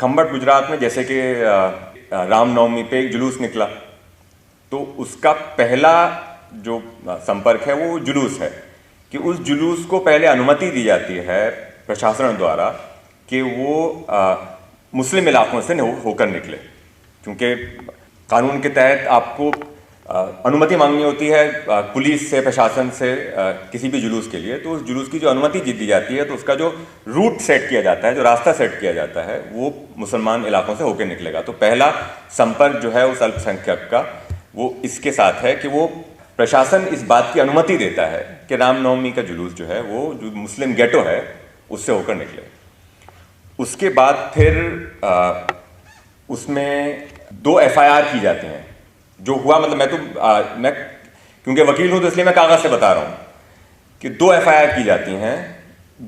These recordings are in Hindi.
खम्बट गुजरात में जैसे कि रामनवमी पे एक जुलूस निकला, तो उसका पहला जो संपर्क है वो जुलूस है कि उस जुलूस को पहले अनुमति दी जाती है प्रशासन द्वारा कि वो मुस्लिम इलाकों से होकर निकले, क्योंकि कानून के तहत आपको अनुमति मांगनी होती है पुलिस से, प्रशासन से किसी भी जुलूस के लिए। तो उस जुलूस की जो अनुमति दी जाती है तो उसका जो रूट सेट किया जाता है, जो रास्ता सेट किया जाता है, वो मुसलमान इलाकों से होकर निकलेगा। तो पहला संपर्क जो है उस अल्पसंख्यक का वो इसके साथ है कि वो प्रशासन इस बात की अनुमति देता है कि रामनवमी का जुलूस जो है वो जो मुस्लिम गेटो है उससे होकर निकले। उसके बाद फिर उसमें 2 FIR की जाती हैं। जो हुआ, मतलब मैं क्योंकि वकील हूं तो इसलिए मैं कागज से बता रहा हूं कि 2 FIR की जाती हैं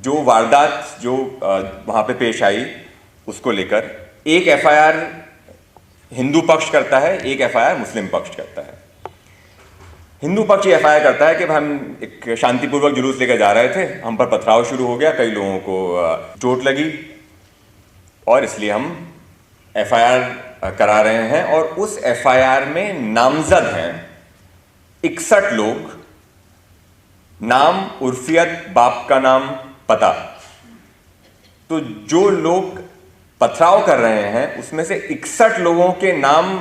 जो वारदात जो वहां पे पेश आई उसको लेकर। एक FIR हिंदू पक्ष करता है, एक FIR मुस्लिम पक्ष करता है। हिंदू पक्ष ये FIR करता है कि हम एक शांतिपूर्वक जुलूस लेकर जा रहे थे, हम पर पथराव शुरू हो गया, कई लोगों को चोट लगी और इसलिए हम FIR करा रहे हैं। और उस FIR में नामजद हैं 61 लोग, नाम, उर्फियत, बाप का नाम, पता। तो जो लोग पथराव कर रहे हैं उसमें से 61 लोगों के नाम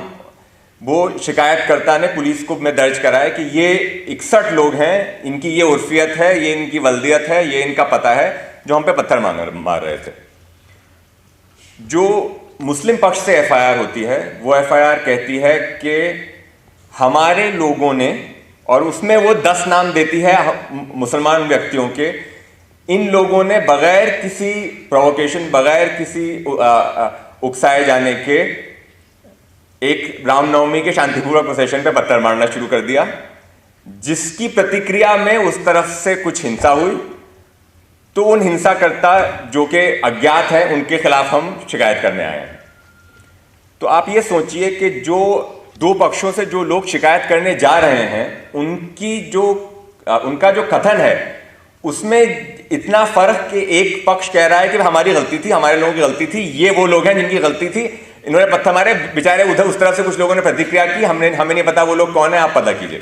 वो शिकायतकर्ता ने पुलिस को में दर्ज कराया कि ये 61 लोग हैं, इनकी ये उर्फियत है, ये इनकी वल्दियत है, ये इनका पता है, जो हम पे पत्थर मार रहे थे। जो मुस्लिम पक्ष से FIR होती है वो FIR कहती है कि हमारे लोगों ने, और उसमें वो 10 नाम देती है मुसलमान व्यक्तियों के, इन लोगों ने बगैर किसी प्रोवोकेशन, बगैर किसी उकसाए जाने के एक रामनवमी के शांतिपूर्वक प्रोसेशन पे पत्थर मारना शुरू कर दिया, जिसकी प्रतिक्रिया में उस तरफ से कुछ हिंसा हुई। तो उन हिंसाकर्ता जो कि अज्ञात हैं उनके खिलाफ हम शिकायत करने आए हैं। तो आप ये सोचिए कि जो 2 पक्षों से जो लोग शिकायत करने जा रहे हैं उनका जो कथन है उसमें इतना फर्क कि एक पक्ष कह रहा है कि हमारी गलती थी, हमारे लोगों की गलती थी, ये वो लोग हैं जिनकी गलती थी, इन्होंने पत्थर मारे, बेचारे उधर उस तरफ से कुछ लोगों ने प्रतिक्रिया की, हमें नहीं पता वो लोग कौन है, आप पता कीजिए।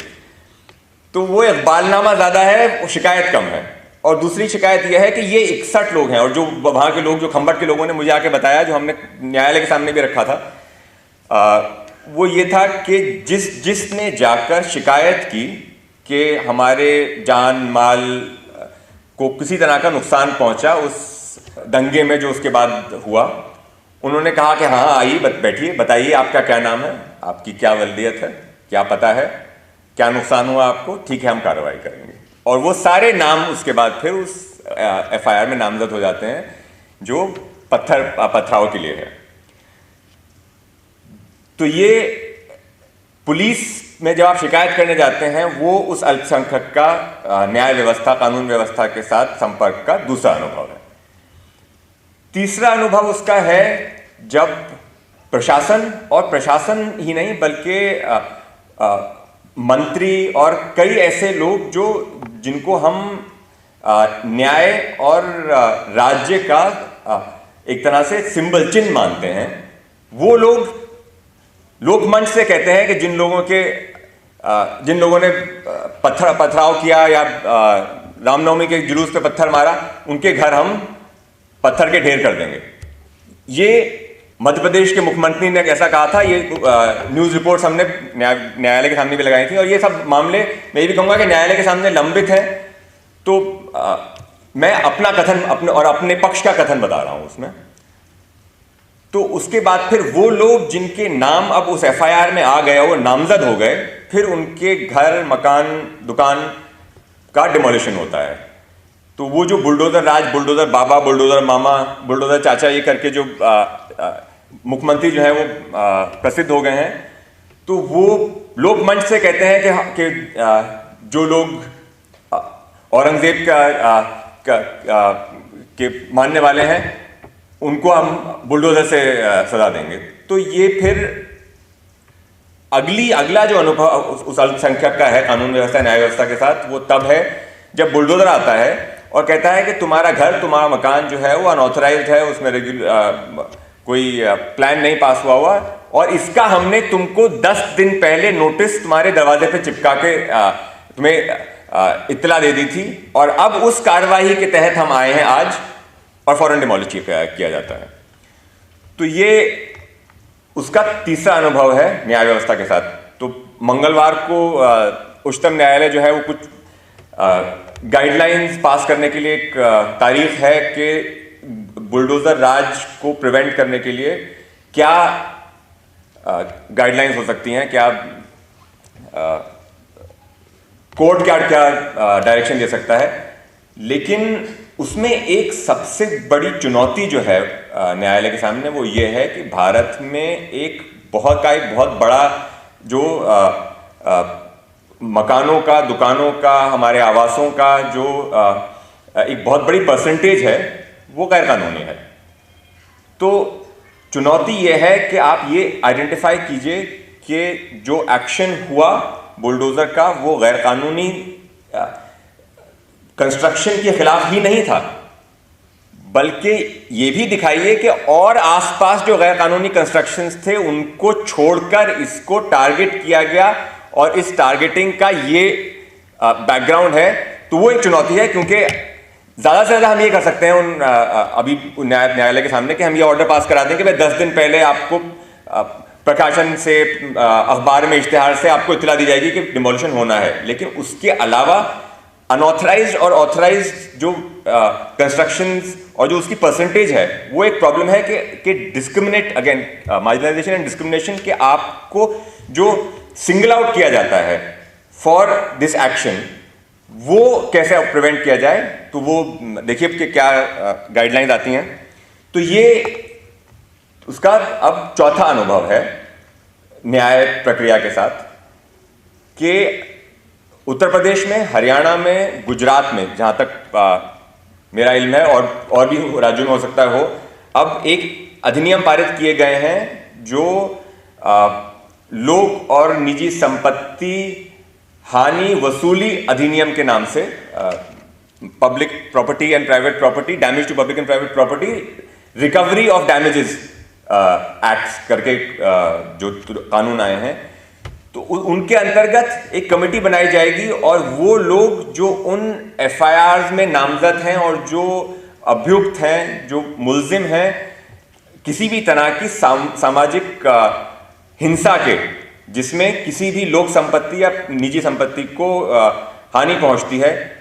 तो वो इकबालनामा ज्यादा है, शिकायत कम है। और दूसरी शिकायत यह है कि ये 61 लोग हैं, और जो वहां के लोग, जो खम्बट के लोगों ने मुझे आके बताया, जो हमने न्यायालय के सामने भी रखा था, वो ये था कि जिसने जाकर शिकायत की कि हमारे जान माल को किसी तरह का नुकसान पहुंचा उस दंगे में जो उसके बाद हुआ, उन्होंने कहा कि हाँ आइए, बैठिए, बताइए आपका क्या नाम है, आपकी क्या वल्दियत है, क्या पता है, क्या नुकसान हुआ आपको, ठीक है हम कार्रवाई करेंगे। और वो सारे नाम उसके बाद फिर उस FIR में नामजद हो जाते हैं जो पथराव के लिए है। तो ये पुलिस में जब आप शिकायत करने जाते हैं वो उस अल्पसंख्यक का न्याय व्यवस्था, कानून व्यवस्था के साथ संपर्क का दूसरा अनुभव है। तीसरा अनुभव उसका है जब प्रशासन, और प्रशासन ही नहीं बल्कि मंत्री और कई ऐसे लोग जिनको हम न्याय और राज्य का एक तरह से सिंबल, चिन्ह मानते हैं, वो लोग लोकमंच से कहते हैं कि जिन लोगों ने पथराव किया या रामनवमी के जुलूस पे पत्थर मारा, उनके घर हम पत्थर के ढेर कर देंगे। ये मध्य प्रदेश के मुख्यमंत्री ने ऐसा कहा था, ये न्यूज रिपोर्ट्स हमने न्यायालय के सामने भी लगाई थी, और ये सब मामले मैं भी कहूंगा कि न्यायालय के सामने लंबित है। तो मैं अपना कथन अपने पक्ष का कथन बता रहा हूं उसमें। तो उसके बाद फिर वो लोग जिनके नाम अब उस FIR में आ गए, वो नामजद हो गए, फिर उनके घर, मकान, दुकान का डिमोलिशन होता है। तो वो जो बुलडोजर राज, बुलडोजर बाबा, बुलडोजर मामा, बुलडोजर चाचा, ये करके जो मुख्यमंत्री जो है वो प्रसिद्ध हो गए हैं, तो वो लोग मंच से कहते हैं कि जो लोग औरंगजेब के मानने वाले हैं उनको हम बुलडोजर से सजा देंगे। तो ये फिर अगला जो अनुभव उस अल्पसंख्यक का है कानून व्यवस्था, न्याय व्यवस्था के साथ, वो तब है जब बुलडोजर आता है और कहता है कि तुम्हारा घर, तुम्हारा मकान जो है वो अनऑथराइज्ड है, उसमें कोई प्लान नहीं पास हुआ और इसका हमने तुमको 10 दिन पहले नोटिस तुम्हारे दरवाजे पे चिपका के तुम्हें इत्तला दे दी थी, और अब उस कार्यवाही के तहत हम आए हैं आज और फौरन डिमोलिश किया जाता है। तो ये उसका तीसरा अनुभव है न्याय व्यवस्था के साथ। तो मंगलवार को उच्चतम न्यायालय जो है वो कुछ गाइडलाइंस पास करने के लिए एक तारीख है कि बुलडोजर राज को प्रिवेंट करने के लिए क्या गाइडलाइंस हो सकती हैं, क्या कोर्ट क्या क्या डायरेक्शन दे सकता है। लेकिन उसमें एक सबसे बड़ी चुनौती जो है न्यायालय के सामने वो ये है कि भारत में एक बहुत बड़ा जो मकानों का, दुकानों का, हमारे आवासों का जो एक बहुत बड़ी परसेंटेज है वो गैर कानूनी है। तो चुनौती ये है कि आप ये आइडेंटिफाई कीजिए कि जो एक्शन हुआ बुलडोजर का वो गैर कानूनी कंस्ट्रक्शन के खिलाफ ही नहीं था, बल्कि ये भी दिखाइए कि और आसपास जो गैर कानूनी कंस्ट्रक्शंस थे उनको छोड़कर इसको टारगेट किया गया और इस टारगेटिंग का ये बैकग्राउंड है। तो वो एक चुनौती है, क्योंकि ज्यादा से ज्यादा हम ये कर सकते हैं अभी न्यायालय के सामने कि हम ये ऑर्डर पास करा दें कि भाई 10 दिन पहले आपको प्रकाशन से, अखबार में इश्तिहार से आपको इत्तला दी जाएगी कि डिमोलिशन होना है। लेकिन उसके अलावा अनऑथराइज्ड और ऑथराइज्ड जो कंस्ट्रक्शंस और जो उसकी परसेंटेज है वो एक प्रॉब्लम है कि discriminate again marginalisation and discrimination, के आपको जो सिंगल आउट किया जाता है फॉर दिस एक्शन वो कैसे प्रिवेंट किया जाए। तो वो देखिए कि क्या गाइडलाइंस आती हैं। तो ये उसका अब चौथा अनुभव है न्याय प्रक्रिया के साथ कि उत्तर प्रदेश में, हरियाणा में, गुजरात में, जहां तक मेरा इल्म है और भी राज्यों में हो सकता हो, अब एक अधिनियम पारित किए गए हैं जो लोक और निजी संपत्ति हानि वसूली अधिनियम के नाम से, public property and private property, damage to public and private property, recovery of damages acts करके जो कानून आए हैं। तो उनके अंतर्गत एक कमेटी बनाई जाएगी और वो लोग जो उन एफआईआर में नामजद हैं और जो अभियुक्त हैं, जो मुल्जिम हैं किसी भी तरह की सामाजिक हिंसा के, जिसमें किसी भी लोक संपत्ति या निजी संपत्ति को हानि पहुंचती है,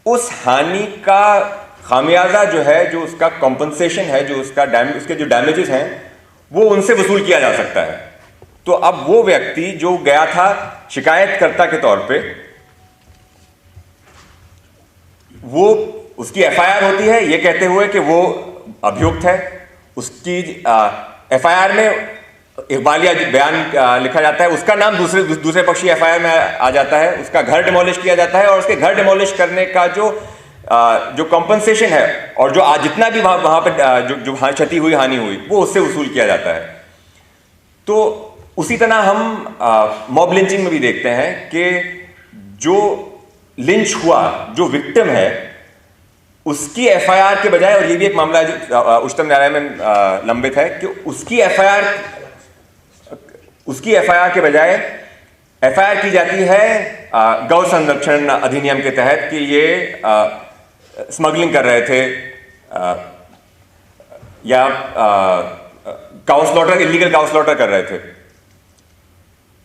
उस हानि का खामियाजा जो है, जो उसका कॉम्पनसेशन है, जो उसके जो डैमेजेस हैं वो उनसे वसूल किया जा सकता है। तो अब वो व्यक्ति जो गया था शिकायतकर्ता के तौर पे, वो उसकी एफआईआर होती है ये कहते हुए कि वो अभियुक्त है, उसकी एफआईआर में इकबालिया बयान लिखा जाता है, उसका नाम दूसरे पक्षी एफआईआर में आ जाता है, उसका घर डिमोलिश किया जाता है और उसके घर डिमोलिश करने का जो कॉम्पनसेशन है और जो जितना भी वहां पर जो क्षति हुई, हानि हुई, वो उससे वसूल किया जाता है। तो उसी तरह हम मॉब लिंचिंग में भी देखते हैं कि जो लिंच हुआ, जो विक्टिम है, उसकी एफआईआर के बजाय, और ये भी एक मामला है जो उच्चतम न्यायालय में लंबित है, कि उसकी एफआईआर के बजाय एफआईआर की जाती है गौ संरक्षण अधिनियम के तहत कि ये स्मगलिंग कर रहे थे या cow slaughter, illegal cow slaughter कर रहे थे।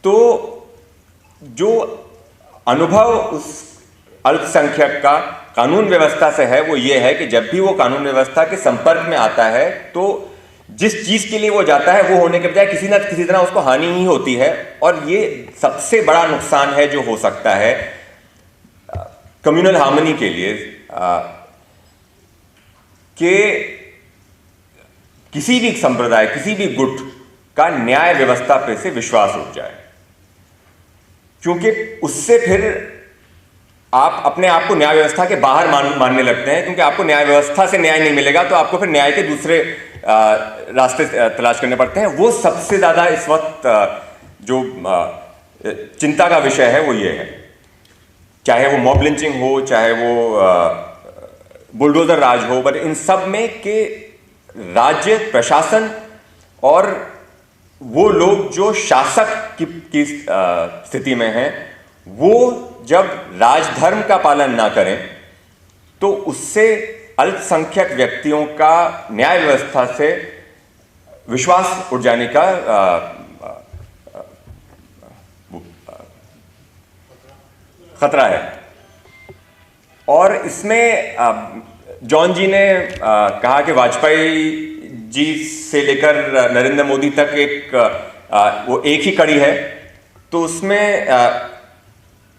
तो जो अनुभव उस अल्पसंख्यक का कानून व्यवस्था से है वो ये है कि जब भी वो कानून व्यवस्था के संपर्क में आता है तो जिस चीज के लिए वो जाता है वो होने के बजाय किसी न किसी तरह उसको हानि ही होती है। और ये सबसे बड़ा नुकसान है जो हो सकता है कम्युनल हार्मनी के लिए, कि किसी भी संप्रदाय, किसी भी गुट का न्याय व्यवस्था पे से विश्वास उठ जाए, क्योंकि उससे फिर आप अपने आप को न्याय व्यवस्था के बाहर मानने लगते हैं, क्योंकि आपको न्याय व्यवस्था से न्याय नहीं मिलेगा तो आपको फिर न्याय के दूसरे रास्ते तलाश करने पड़ते हैं। वो सबसे ज्यादा इस वक्त जो चिंता का विषय है वो ये है, चाहे वो मॉब लिंचिंग हो, चाहे वो बुलडोजर राज हो, बट इन सब में के राज्य प्रशासन और वो लोग जो शासक की स्थिति में हैं, वो जब राजधर्म का पालन ना करें तो उससे अल्पसंख्यक व्यक्तियों का न्याय व्यवस्था से विश्वास उठ जाने का खतरा है। और इसमें जॉन जी ने कहा कि वाजपेयी जी से लेकर नरेंद्र मोदी तक वो एक ही कड़ी है। तो उसमें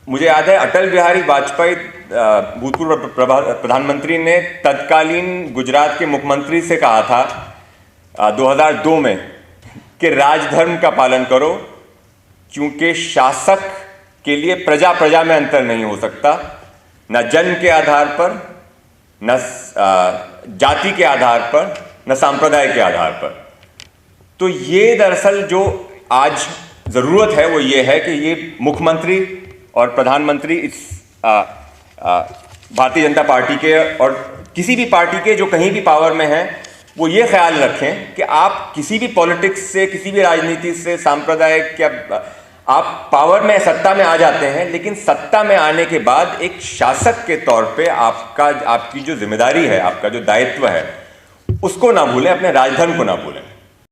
मुझे याद है अटल बिहारी वाजपेयी भूतपूर्व प्रधानमंत्री ने तत्कालीन गुजरात के मुख्यमंत्री से कहा था 2002 में कि राजधर्म का पालन करो, क्योंकि शासक के लिए प्रजा प्रजा में अंतर नहीं हो सकता, न जन्म के आधार पर, न जाति के आधार पर, न सांप्रदाय के आधार पर। तो ये दरअसल जो आज जरूरत है वो ये है कि ये मुख्यमंत्री और प्रधानमंत्री इस भारतीय जनता पार्टी के और किसी भी पार्टी के जो कहीं भी पावर में हैं, वो ये ख्याल रखें कि आप किसी भी पॉलिटिक्स से, किसी भी राजनीति से, सांप्रदायिक या आप पावर में, सत्ता में आ जाते हैं, लेकिन सत्ता में आने के बाद एक शासक के तौर पे आपकी जो जिम्मेदारी है, आपका जो दायित्व है, उसको ना भूलें, अपने राजधर्म को ना भूलें।